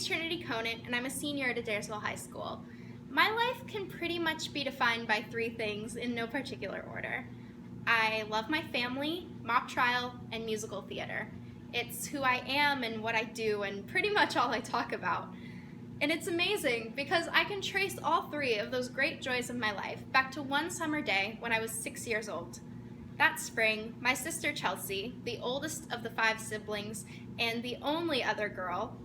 Trinity Conant, and I'm a senior at Adairsville High School. My life can pretty much be defined by three things in no particular order. I love my family, mock trial, and musical theater. It's who I am and what I do and pretty much all I talk about. And it's amazing because I can trace all three of those great joys of my life back to one summer day when I was 6 years old. That spring, my sister Chelsea, the oldest of the 5 siblings and the only other girl,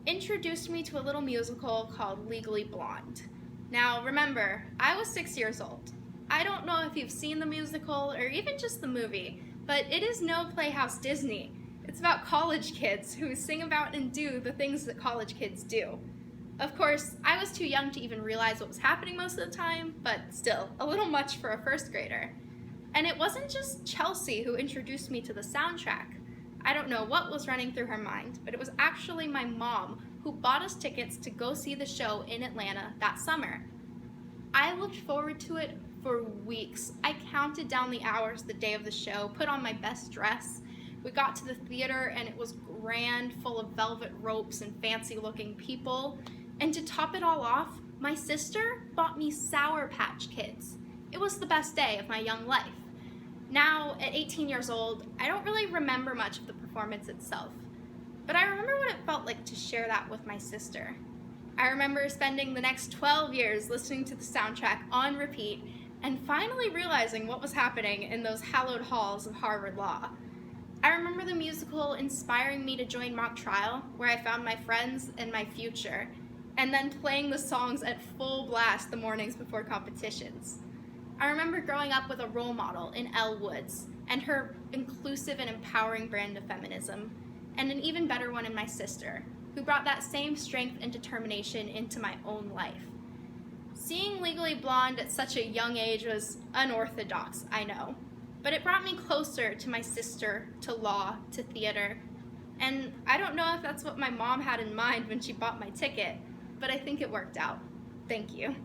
introduced me to a little musical called Legally Blonde. Now remember, I was 6 years old. I don't know if you've seen the musical or even just the movie, but it is no Playhouse Disney. It's about college kids who sing about and do the things that college kids do. Of course, I was too young to even realize what was happening most of the time, but still, a little much for a first grader. And it wasn't just Chelsea who introduced me to the soundtrack. I don't know what was running through her mind, but it was actually my mom who bought us tickets to go see the show in Atlanta that summer. I looked forward to it for weeks. I counted down the hours the day of the show, put on my best dress. We got to the theater and it was grand, full of velvet ropes and fancy looking people. And to top it all off, my sister bought me Sour Patch Kids. It was the best day of my young life. Now, at 18 years old, I don't really remember much of the performance itself, but I remember what it felt like to share that with my sister. I remember spending the next 12 years listening to the soundtrack on repeat and finally realizing what was happening in those hallowed halls of Harvard Law. I remember the musical inspiring me to join mock trial, where I found my friends and my future, and then playing the songs at full blast the mornings before competitions. I remember growing up with a role model in Elle and her inclusive and empowering brand of feminism, and an even better one in my sister, who brought that same strength and determination into my own life. Seeing Legally Blonde at such a young age was unorthodox, I know, but it brought me closer to my sister, to law, to theater, and I don't know if that's what my mom had in mind when she bought my ticket, but I think it worked out. Thank you.